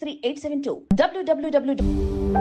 3872 www.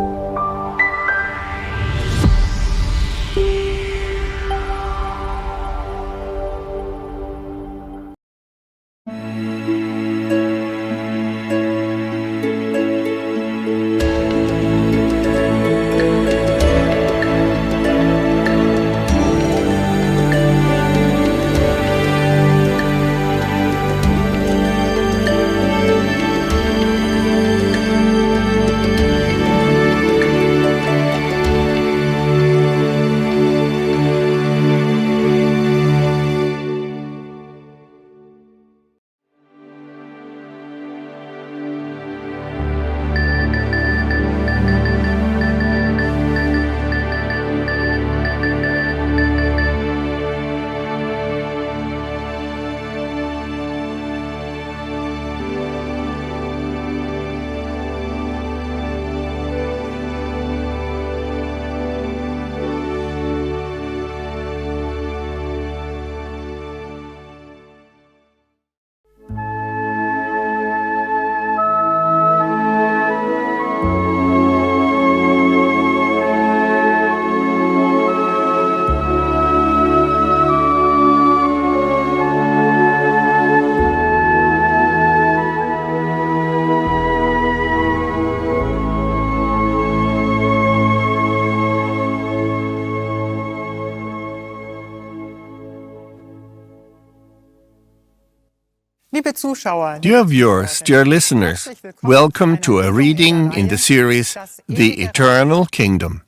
Dear viewers, dear listeners, welcome to a reading in the series The Eternal Kingdom.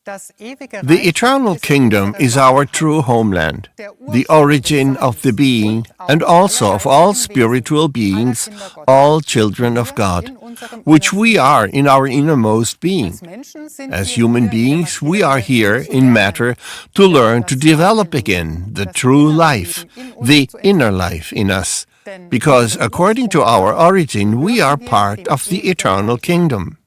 The Eternal Kingdom is our true homeland, the origin of the being and also of all spiritual beings, all children of God, which we are in our innermost being. As human beings, we are here in matter to learn to develop again the true life, the inner life in us, because according to our origin, we are part of the Eternal Kingdom.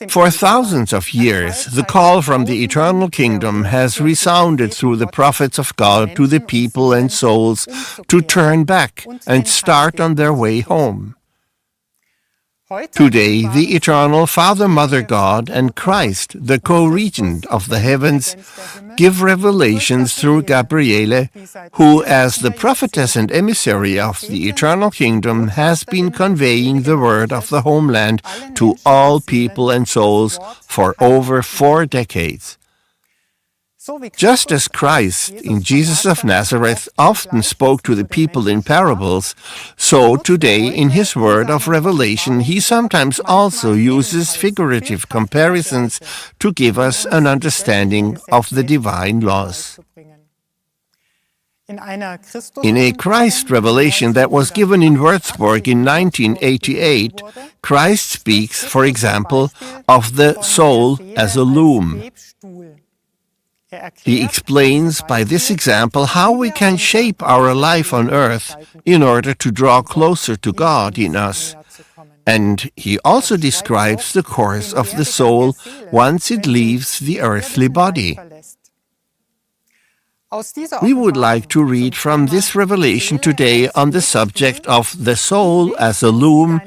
For thousands of years, the call from the Eternal Kingdom has resounded through the prophets of God to the people and souls to turn back and start on their way home. Today, the Eternal Father, Mother God, and Christ, the co-regent of the heavens, give revelations through Gabriele, who, as the prophetess and emissary of the Eternal Kingdom, has been conveying the word of the homeland to all people and souls for over 4 decades. Just as Christ, in Jesus of Nazareth, often spoke to the people in parables, so today in his word of revelation he sometimes also uses figurative comparisons to give us an understanding of the divine laws. In a Christ revelation that was given in Würzburg in 1988, Christ speaks, for example, of the soul as a loom. He explains by this example how we can shape our life on earth in order to draw closer to God in us. And he also describes the course of the soul once it leaves the earthly body. We would like to read from this revelation today on the subject of the soul as a loom.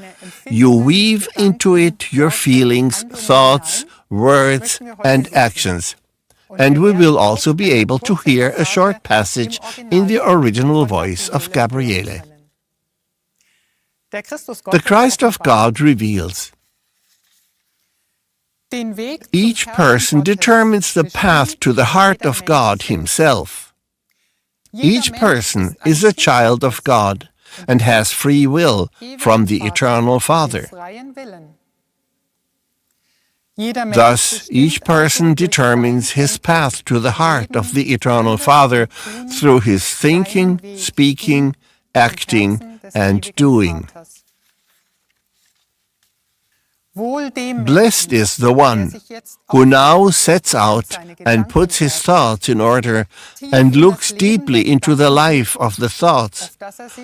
You weave into it your feelings, thoughts, words, and actions. And we will also be able to hear a short passage in the original voice of Gabriele. The Christ of God reveals. Each person determines the path to the heart of God himself. Each person is a child of God and has free will from the Eternal Father. Thus, each person determines his path to the heart of the Eternal Father through his thinking, speaking, acting, and doing. Blessed is the one who now sets out and puts his thoughts in order and looks deeply into the life of the thoughts,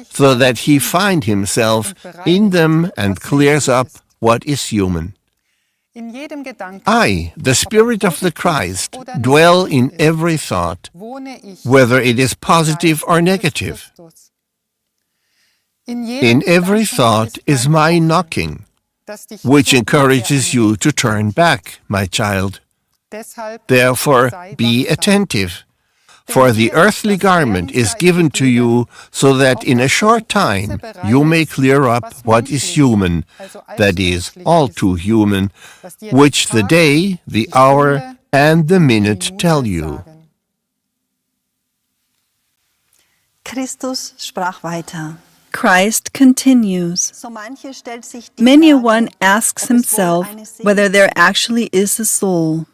so that he find himself in them and clears up what is human. I, the Spirit of the Christ, dwell in every thought, whether it is positive or negative. In every thought is my knocking, which encourages you to turn back, my child. Therefore, be attentive, for the earthly garment is given to you so that in a short time you may clear up what is human, that is, all too human, which the day, the hour, and the minute tell you. Christus sprach weiter. Christ continues. Many a one asks himself whether there actually is a soul.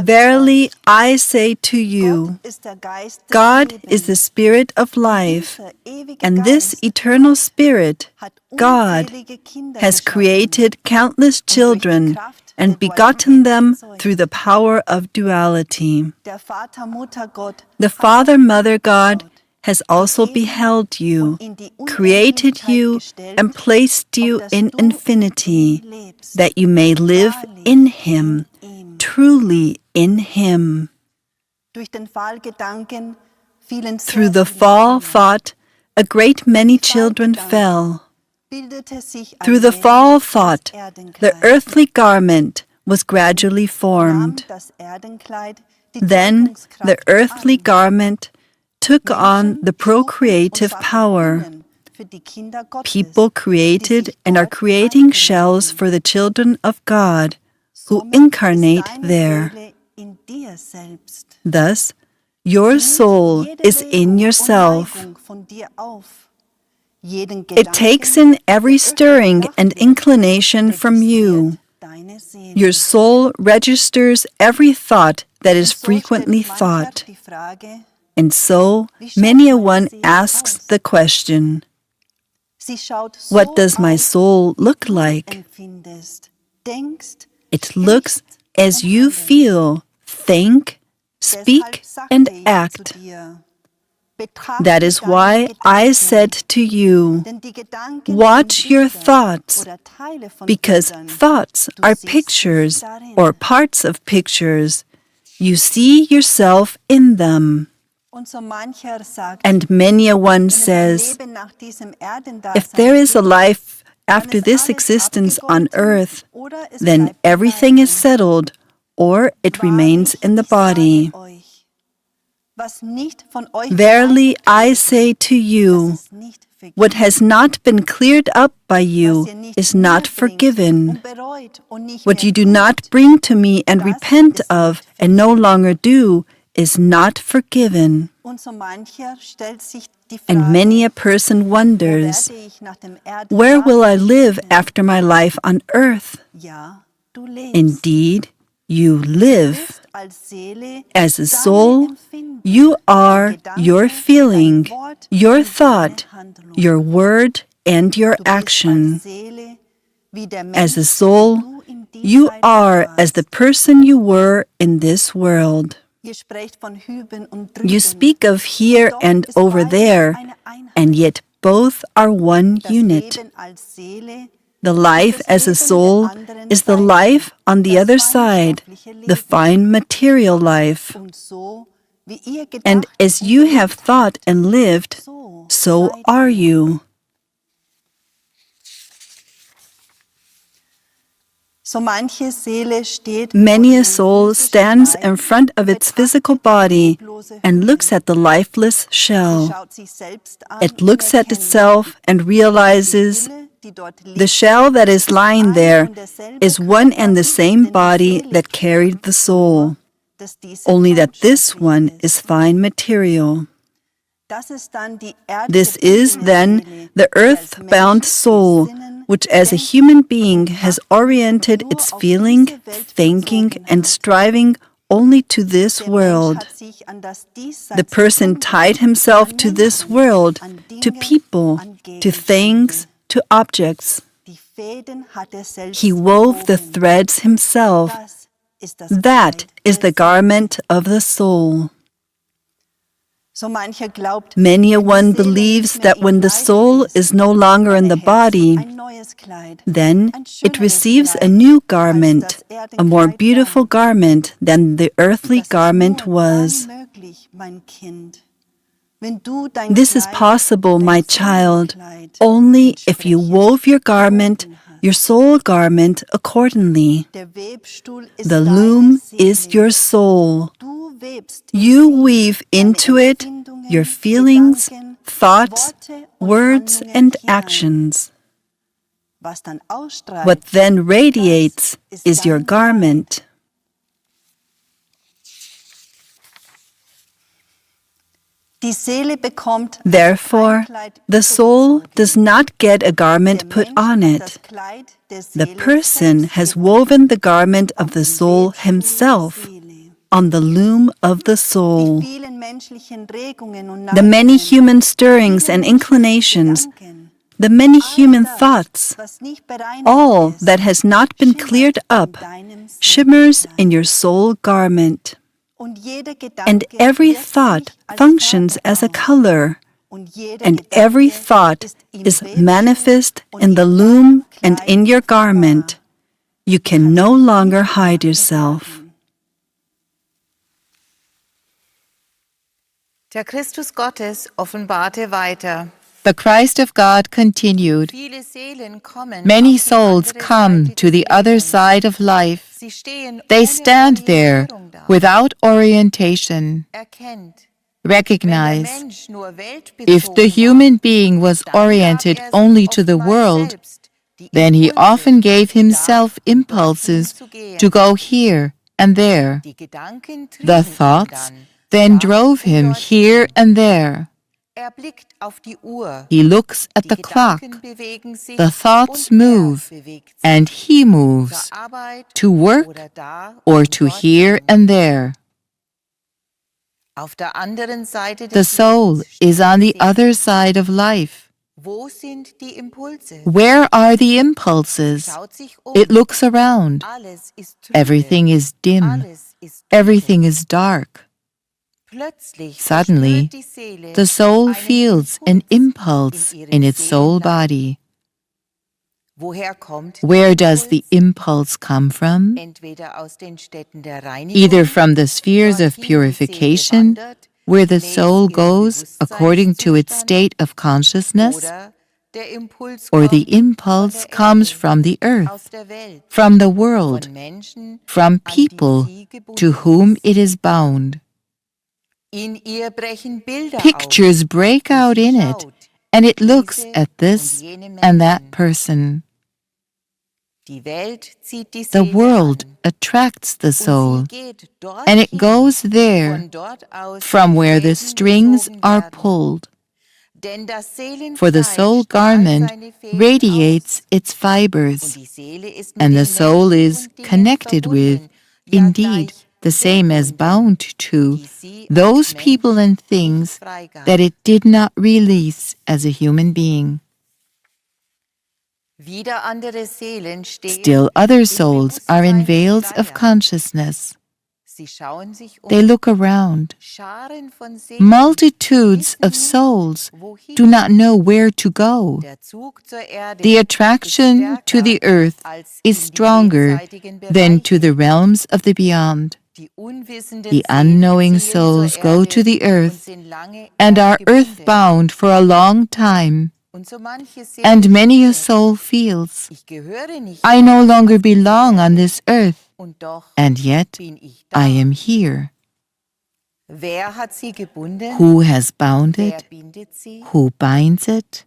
Verily, I say to you, God is the Spirit of life, and this eternal Spirit, God, has created countless children and begotten them through the power of duality. The Father, Mother God has also beheld you, created you, and placed you in infinity, that you may live in Him, truly in Him. Through the fall thought, a great many children fell. Through the fall thought, the earthly garment was gradually formed. Then the earthly garment took on the procreative power. People created and are creating shells for the children of God who incarnate there. Thus, your soul is in yourself. It takes in every stirring and inclination from you. Your soul registers every thought that is frequently thought. And so, many a one asks the question, what does my soul look like? It looks as you feel, think, speak, and act. That is why I said to you, watch your thoughts, because thoughts are pictures or parts of pictures. You see yourself in them. And many a one says, if there is a life after this existence on earth, then everything is settled, or it remains in the body. Verily, I say to you, what has not been cleared up by you is not forgiven. What you do not bring to me and repent of and no longer do is not forgiven. And many a person wonders, where will I live after my life on earth? Indeed, you live. As a soul, you are your feeling, your thought, your word, and your action. As a soul, you are as the person you were in this world. You speak of here and over there, and yet both are one unit. The life as a soul is the life on the other side, the fine material life. And as you have thought and lived, so are you. Many a soul stands in front of its physical body and looks at the lifeless shell. It looks at itself and realizes the shell that is lying there is one and the same body that carried the soul, only that this one is fine material. This is then the earth-bound soul, which as a human being has oriented its feeling, thinking, and striving only to this world. The person tied himself to this world, to people, to things, to objects. He wove the threads himself. That is the garment of the soul. Many a one believes that when the soul is no longer in the body, then it receives a new garment, a more beautiful garment than the earthly garment was. This is possible, my child, only if you wove your garment, your soul garment, accordingly. The loom is your soul. You weave into it your feelings, thoughts, words, and actions. What then radiates is your garment. Therefore, the soul does not get a garment put on it. The person has woven the garment of the soul himself on the loom of the soul. The many human stirrings and inclinations, the many human thoughts, all that has not been cleared up, shimmers in your soul garment. And every thought functions as a color, and every thought is manifest in the loom and in your garment. You can no longer hide yourself. Der Christus Gottes offenbarte weiter. The Christ of God continued, Viele Seelen kommen many auf die souls andere come Seite to the des other Lebens. side of life. Sie stehen They ohne stand there Orientierung da. without orientation. Erkennt, wenn der Recognize, Mensch nur if the weltbezogen human war, being was dann gab oriented er sich only to the oftmals world, selbst die then he Impulse, often gave himself da und dorthin impulses zu gehen. to go here and there. Die Gedanken trieben The ihn thoughts dann then da drove und him dorthin. here and there. Er blickt auf die Uhr. He looks at Die the clock. Gedanken bewegen sich The thoughts und er move, bewegt sich and he zur moves Arbeit to work oder da or und to dorthin. here and there. Auf der anderen Seite The des soul Lebens is on the steht die other Seele. side of life. Wo sind die Impulse? Where are the impulses? Schaut sich It looks around. Alles ist trübe. Everything is dim. Alles ist Everything is dark. Plötzlich Suddenly, verspürt die Seele the soul einen feels an Impuls impulse in its soul body. Woher kommt Where der does the Impuls? impulse come from? Entweder aus den Städten der Reinigung, Either from the spheres of dorthin die Seele purification, wandert, where the gemäß soul ihrem goes according to its Bewusstseinszustand, state of consciousness, oder der Impuls or the kommt von impulse der comes Erde, from the aus earth, der Welt, from the world, von Menschen, from an die people sie gebunden to whom ist. it is bound. In ihr brechen Bilder Pictures auf, break und out sie in it, schaut and it looks diese at und this jene and that Menschen. person. Die Welt zieht die The Seele world an, attracts the und sie soul, geht and it dorthin, goes there von dort aus from die where the Fäden strings gezogen are werden. pulled. Denn das For the Seelenkleid soul strahlt garment seine Fäden radiates aus, its und fibers, die Seele ist mit and den the soul Menschen is und Dingen connected with, verbunden, ja indeed, gleich the same as verbunden, bound to, die sie those als people Mensch and nicht things freigab. that it did not release as a human being. Wieder andere Seelen stehen Still other im souls are in veils of Bewusstseinsschleier. consciousness. Sie schauen sich They look around. Scharen von Seelen Multitudes wissen of nicht, souls wohin. do not know where to go. Der Zug zur Erde The ist attraction to the stärker earth als is in die stronger jenseitigen than to the Bereiche. realms of the beyond. Die unwissenden The Seelen unknowing ziehen zur souls go to Erde the und earth sind lange and are erdgebunden. earthbound for a long time, Und so manche Seele and many a spürt, soul feels, ich gehöre nicht I no longer auf diese belong on Erde, this earth, und doch and yet bin ich da. I am here. Wer hat sie gebunden? Who has bound Wer it? bindet sie? Who binds it?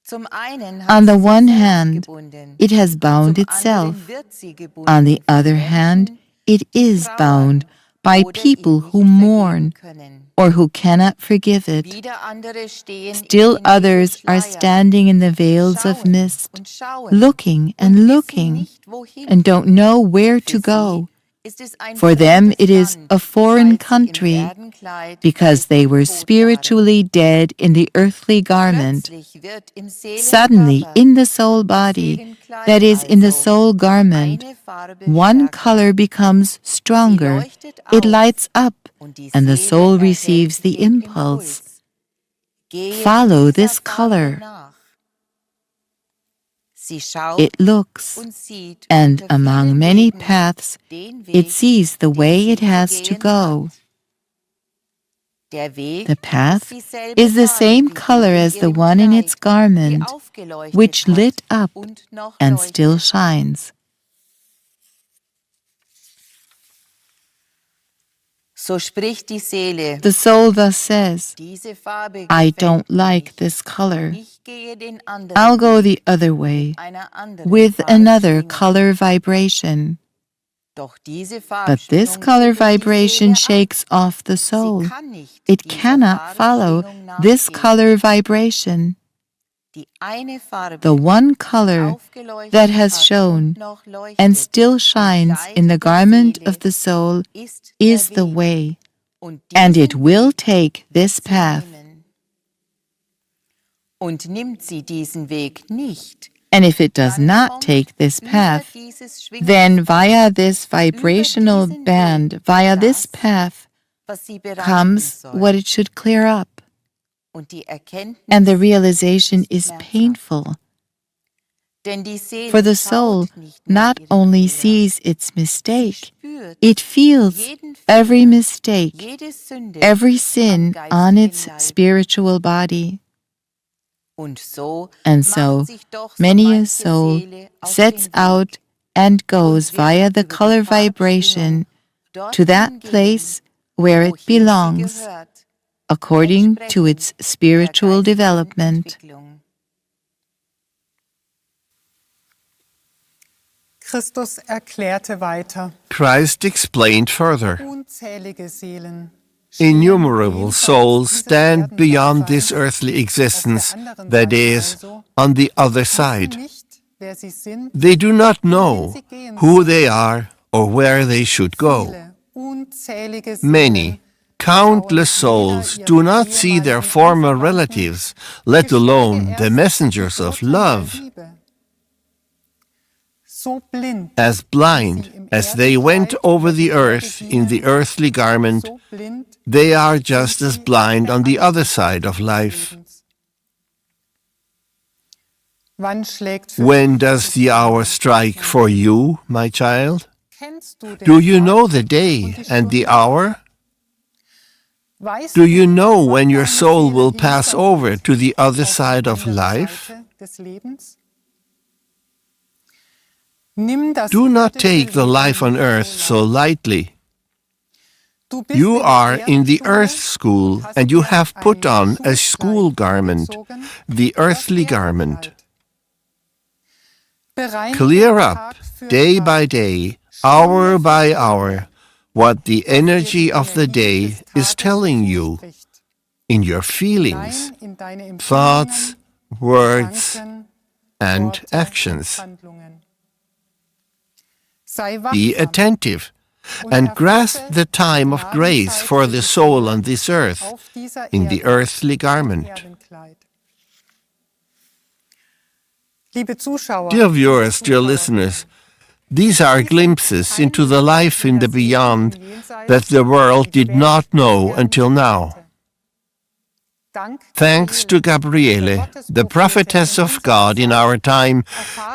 Zum einen On hat the sie sich one selbst hand, gebunden. it has bound Zum itself. anderen wird sie gebunden On the von other hand, Menschen, it die is bound trauern by oder people ihr who nicht mourn vergeben können. or who cannot forgive it. Wieder andere stehen Still in others are Schleiern, standing in the veils of schauen mist, und schauen looking und and wissen looking, nicht, wohin. and don't know where to Für go. sie ist es ein For them fremdes it is Land, a foreign weil sie im country, Erdenkleid because they were geistig tot waren. spiritually dead in the earthly garment. Plötzlich wird im Suddenly, Seelenkörper, in the soul body, Seelenkleid that is, in the also, soul garment, eine Farbe one stärker. color becomes Sie stronger, leuchtet it auf, lights up, und die and the Seele soul erhält receives the den impulse. Impuls. Gehe Follow dieser this Farbe color. nach. Sie schaut It looks, und sieht and unter among vielen many Wegen, paths, den Weg, it sees the den way sie it zu has to gehen go. hat. Der Weg The path ist dieselbe is the Farbe same wie color die in as the ihrem one in Kleid, its die garment, aufgeleuchtet which hat lit up und noch and leuchtet. still shines. So spricht die Seele, The soul thus says, diese Farbe I gefällt don't mir like nicht. this color. Ich gehe den anderen I'll go Weg, the other way einer anderen with another Farbschwingung. color vibration. Doch diese But this Farbschwingung color schüttelt die vibration Seele ab. shakes off the Sie soul. kann nicht It dieser cannot follow Farbschwingung this nachgehen. color vibration. Die eine Farbe, The one die color aufgeleuchtet that has hat shone und noch leuchtet, and still im shines Kleid in the der garment Seele, of the soul ist is der the Weg. way, Und and it diesen will Weg take this sie path. nehmen. Und nimmt sie diesen Weg nicht, And if it does dann not kommt take this über path, dieses then via this Schwingungsband, vibrational diesen band, Weg, via this das, path, was sie bereinigen comes soll. what it should clear up. Und die Erkenntnis And the realization ist is schmerzhaft. painful. Denn die Seele For the soul schaut nicht nach not ihren only Fehlern, sees its sie mistake, spürt it feels jeden every Fehler, mistake, jede Sünde every am sin geistigen on its Leib. spiritual body. Und so And macht so sich doch so many a manche soul Seele auf sets den Weg out and goes und will via the über die color Farbschwingung vibration to dorthin that gehen, place where it wohin sie belongs, gehört, according to entsprechend its spiritual der geistigen development. Entwicklung. Christus erklärte weiter, Christ explained further. unzählige Seelen stehen Innumerable jenseits souls dieses stand beyond this Erdendaseins, earthly existence, auf der anderen that Seite is, also, on the other wissen side. nicht, wer sie sind, They do not wohin know sie gehen who sollen. they are or where they should go. Viele, unzählige Seelen Many, countless souls do not see their former relatives, let alone the messengers of love, so blind, as blind as they went over the earth in the earthly garment. so blind, They are just as blind on the other side of life. Wann schlägt für When does the hour strike for you, my child? Kennst du den Do you Tag know the und day die and the Stunde? hour? Weißt Do du, you know wann when your deine soul Seele will pass hinfällt over to the other auf die side of andere life? Seite des Lebens? Nimm das Do not irdische take the Leben life on nicht earth so leicht. lightly. Du bist You in are der in the Erdschule earth school und hast and you dir have put ein on a Schulkleid school garment, angezogen, the das earthly garment. Erdekleid. Bereinige Clear up, Tag für day Tag, by day, Stunde hour für by Stunde, hour, what the was dir die energy of the Energie day des is Tages telling you zuspricht. in your feelings, Hinein in deine thoughts, Empfindungen, words, Gedanken, and Worte und actions. Handlungen. Sei Be wachsam attentive und and grasp erfasse the time die of grace Gnadenzeit for für the die soul Seele on this earth, auf dieser in the Erde earthly im garment. Erdenkleid. Liebe Zuschauer, Dear liebe viewers, dear Zuschauerinnen, listeners, these are glimpses into the life in the beyond that the world did not know until now. Thanks to Gabriele, the prophetess of God in our time,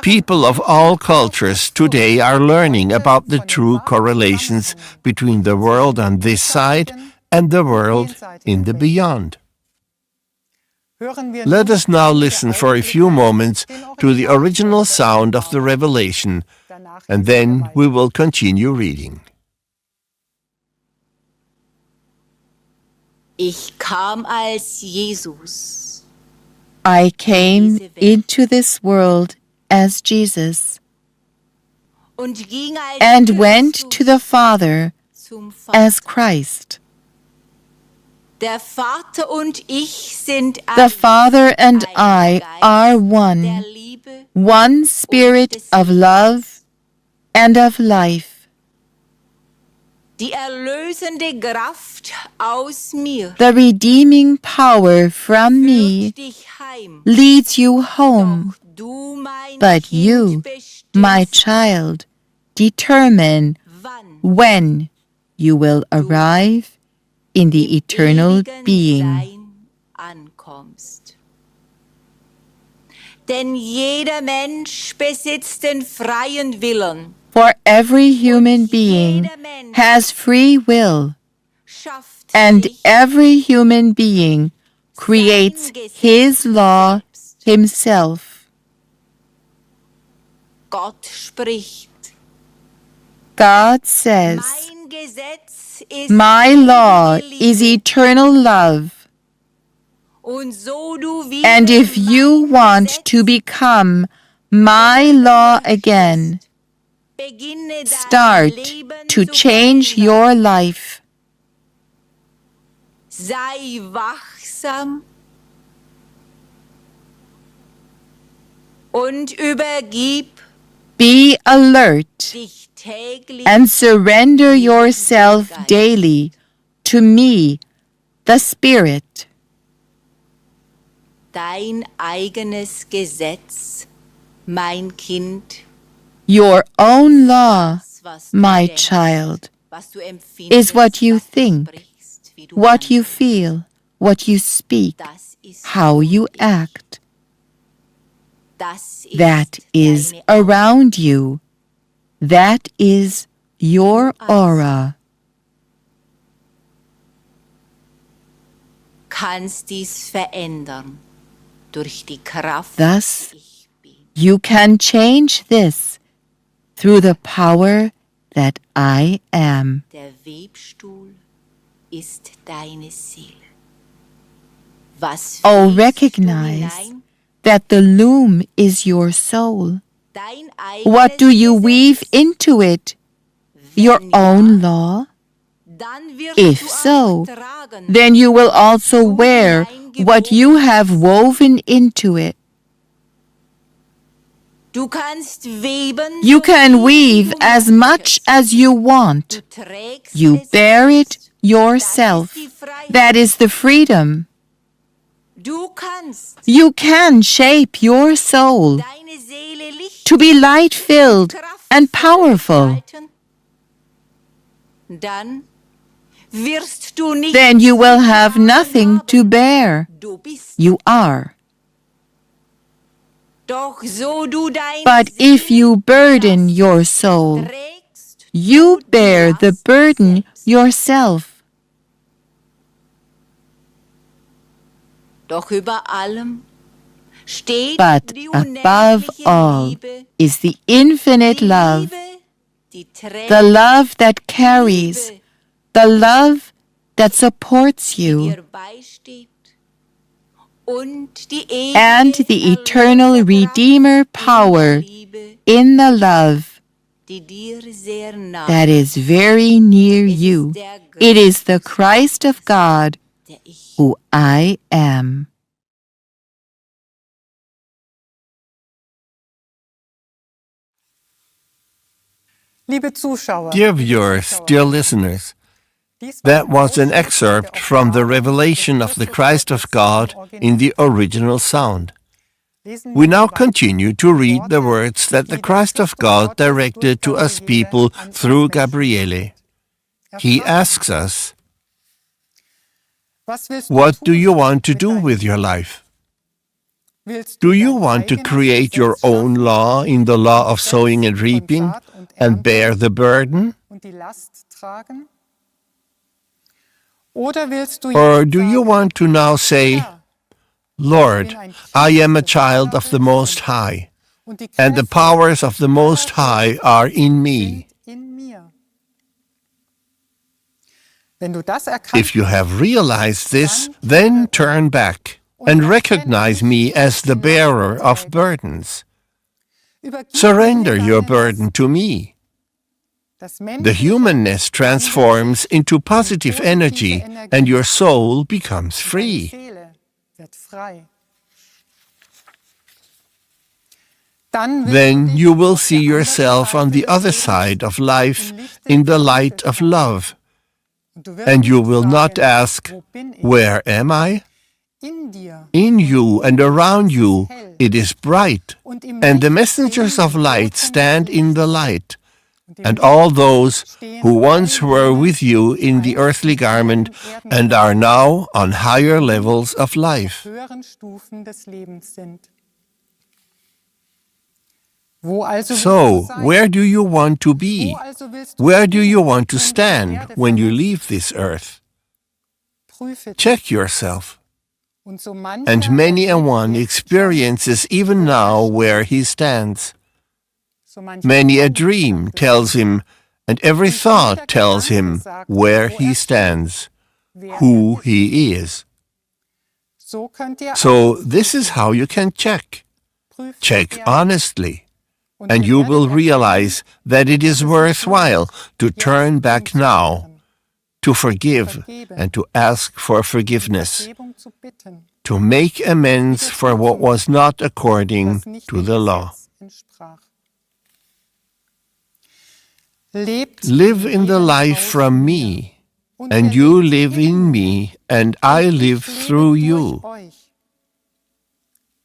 people of all cultures today are learning about the true correlations between the world on this side and the world in the beyond. Let us now listen for a few moments to the original sound of the revelation, and then we will continue reading. Ich kam als Jesus. I came into this world as Jesus Und ging als and went Christus to the Father zum Vater. as Christ. Der Vater und ich sind The Father and ein I Geist are der one, Liebe, one spirit of love and of life. die erlösende Kraft aus mir The redeeming power from me führt dich heim. leads you home, Doch du, mein but Kind, you, bestimmst, my child, determine wann when you will arrive in the eternal ewigen being. Sein ankommst. Denn jeder Mensch besitzt den freien Willen, For every human being has free will, schafft And spricht every human being creates his law himself. Gott spricht. God says, Mein Gesetz ist my law ewige is Liebe. eternal love. Und so du wieder And if you mein want Gesetz to become my law again, beginne dein start Leben to zu change verändern. your life. Sei wachsam und übergib Be alert dich täglich and surrender yourself daily to me, the Spirit. dein eigenes Gesetz, mein Kind, Your own law, das, was du my denkst, child, was du empfindest, is what you was du think, sprichst, wie du what you handelst. feel, what you speak, Das ist how um you dich. act. Das ist That is deine Aura. around you. That is your aura. Kannst dies verändern durch die Kraft, Thus, die ich bin. you can change this through the power that I am. Der Webstuhl ist deine Seele. Was Oh, fühlst du recognize hinein? that the loom is your soul. Dein What do you eigenes weave Gesetz? into it? Your Wenn own ja, law? dann wirst If du so, auch tragen, then you will also wear what you have woven into it. du kannst weben, You so can viel weave du as much möchtest. as you want. Du trägst You es bear it selbst. yourself. Das ist die Freiheit. That is the freedom. Du kannst You can shape your soul deine Seele licht to be light-filled and powerful. gestalten. Dann wirst du nicht Then you will zu have tragen nothing haben. to bear. Du bist. You are. Doch so du deine But if Seele you burden lastest, your soul, trägst you du die bear the Last burden selbst. yourself. Doch über allem steht But die above unendliche all Liebe, is the infinite die love, Liebe, die trägt, the love that carries, Liebe, the love that supports die you, dir beisteht und die and ewige the eternal Erlöserkraft Redeemer in der power Liebe, in the love die dir sehr nah that is very near Es ist you. der It is the Christ Christ of God der ich who I am. Liebe Zuschauer, Dear liebe viewers, Zuschauer, dear listeners, dies that war was an ein Ausschnitt excerpt der from the Offenbarung revelation des of the Christus Christ of Gottes God im Original. in the original sound. Lesen We wir now weiter. continue to read the Worte, words that the die der Christ of Christus God Gottes directed to durch us Gabriele people an uns through Menschen Gabriele. richtet. Er He fragt asks uns, us, was willst du what do tun you want to mit do deinem with your Leben? life? Willst Do du you dein want to eigenes create your Gesetz own schaffen, law in the law of Gesetz sowing and von reaping Saat und and Ernte bear the burden? und die Last tragen? Oder willst du Or jetzt do you sagen, want to now say, Herr, Lord, I am a child of the Most High, und die and the Kräfte powers of the Most aller High Fürsten are in me? sind in mir? Wenn du das erkannt If you have realized this, dann then kehre turn back and recognize me as the bearer of burdens. übergib Surrender mir your deine burden Last. to me. Das The menschliche humanness transforms into positive positive energy, Energie. and your soul becomes deine free. Seele wird frei. Dann willst Then du dich you will auf see der anderen yourself on Seite the des other Lebens side of life im Lichte in the des light Liebes of schauen. love, Und du wirst and you nicht will not fragen, ask, wo bin ich? where am I? In dir. In you and around you Es ist hell. it is bright, Und im and the Licht messengers stehen of die light Boten stand des in the Lichts. light, Und im and Licht all those stehen who once alle were jene, with you in the die earthly einst garment in hohen and are Erdengarten now on higher levels of life. höheren Stufen des Lebens sind. Wo also willst So, du sein? where do you want to be? Wo also willst du Where do stehen, you want to wenn du die stand Erde when you verlässt? leave this earth? Prüfe dich. Check yourself. Und so mancher And many a erlebt one jetzt experiences even now where he stands. so mancher Many a Traum dream sagt es, tells him, and every und jeder thought tells Gedanke him sagt, where wo he steht, stands, wer who ist. he is. So könnt ihr So auch this is prüfen. how you can check. Prüft Check ehrlich. honestly, Und and ihr you werdet will erkennen, realize that it dass is es sich worthwhile lohnt, to jetzt turn back now, umzukehren, to forgive vergeben, and to ask for um forgiveness, Vergebung zu bitten, to make amends for what was not according das nicht to dem the law. Gesetz entsprach. Lebt Live in the jedem life aus from mir, me, und and er you lebt live in in mir, me, and und I ich live lebe through durch you. euch.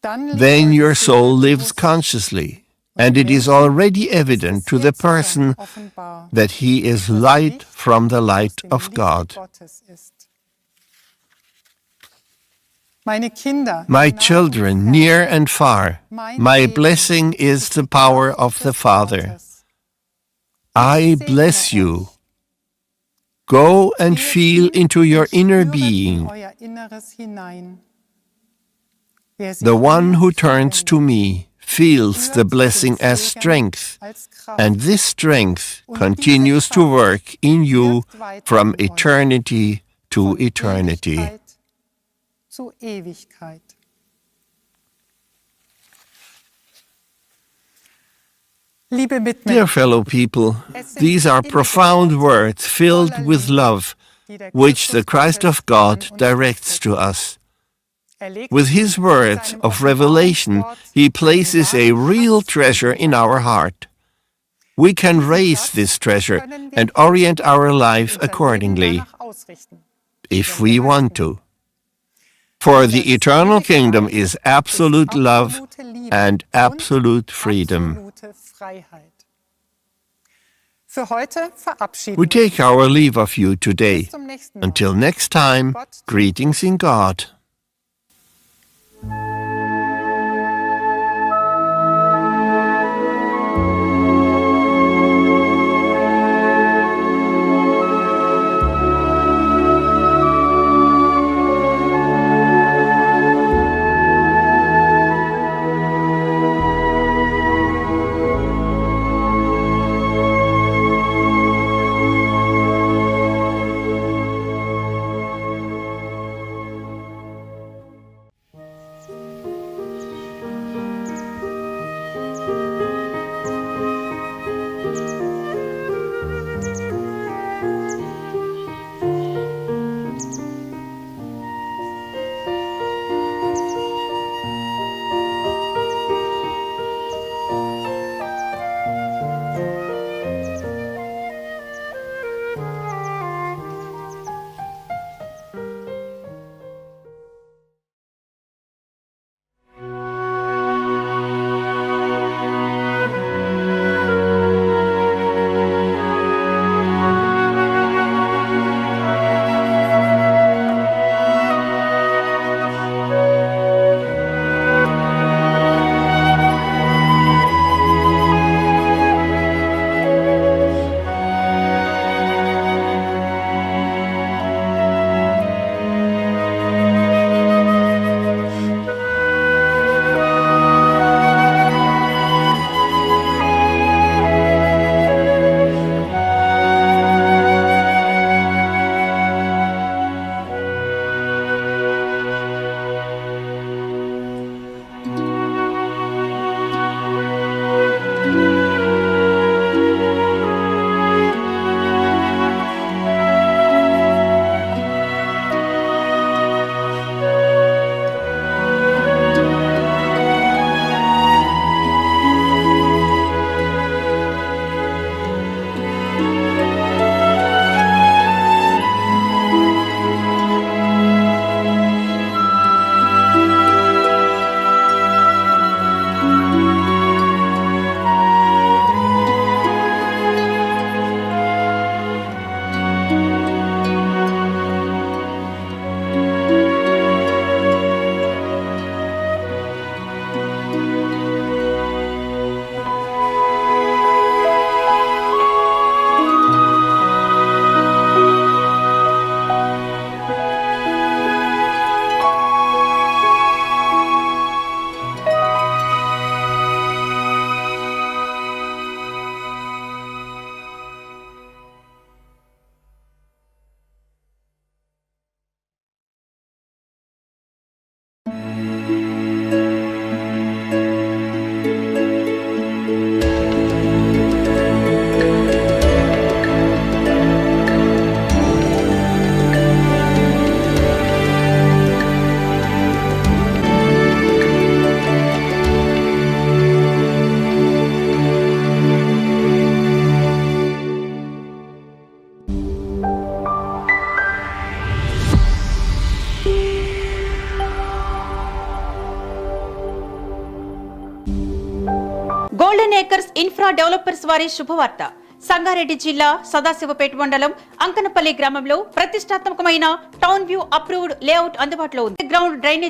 Dann lebt Then eure your soul Seele lives bewusst, consciously, und and dem it is Menschen already ist evident es to the jetzt schon person offenbar, that he is dass light Licht from the aus light dem of Licht God. Gottes ist. Meine Kinder, My nah und children, fern, near and far, mein my Segen blessing is ist the die power Kraft of the des Father. Vaters. I Ich bless segne you. euch. Go and Sehet feel hin into your und inner spüret in being. euer Inneres hinein. Wer sich The one mir who turns to zuwendet, me feels the spürt blessing den as Segen strength, als Kraft. and this strength Und continues diese to Kraft work in you wirkt weiter from in euch, eternity to von eternity. Ewigkeit zu Ewigkeit. Liebe Dear Mitmenschen, fellow people, es sind these are innige profound Worte words filled voller with Liebe, love, die der which the Christus Christ of Gottes God an uns directs richtet. to us. Legt With his in words seinem of revelation, Offenbarungswort he einen places a wahren real Schatz treasure in in unser our Leben. heart. We can Diesen raise Schatz this treasure können wir and heben orient our und life unser Leben accordingly, danach ausrichten, if wenn we wir want möchten. to. For Denn the das eternal kingdom Königreich is ist absolute love absolute Liebe and und absolute freedom. absolute Freiheit. Für heute verabschieden We wir take uns. our leave of you Bis today. zum nächsten Mal. Until next time, Gott zum greetings in God. Golden acres infra developers వారి శుభవార్త. సంగారెడ్డి జిల్లా సదాశివపేట మండలం అంకనపల్లి గ్రామంలో ప్రతిష్టాత్మకమైన town view approved layout అందుబాటులో ఉంది. Ground drainage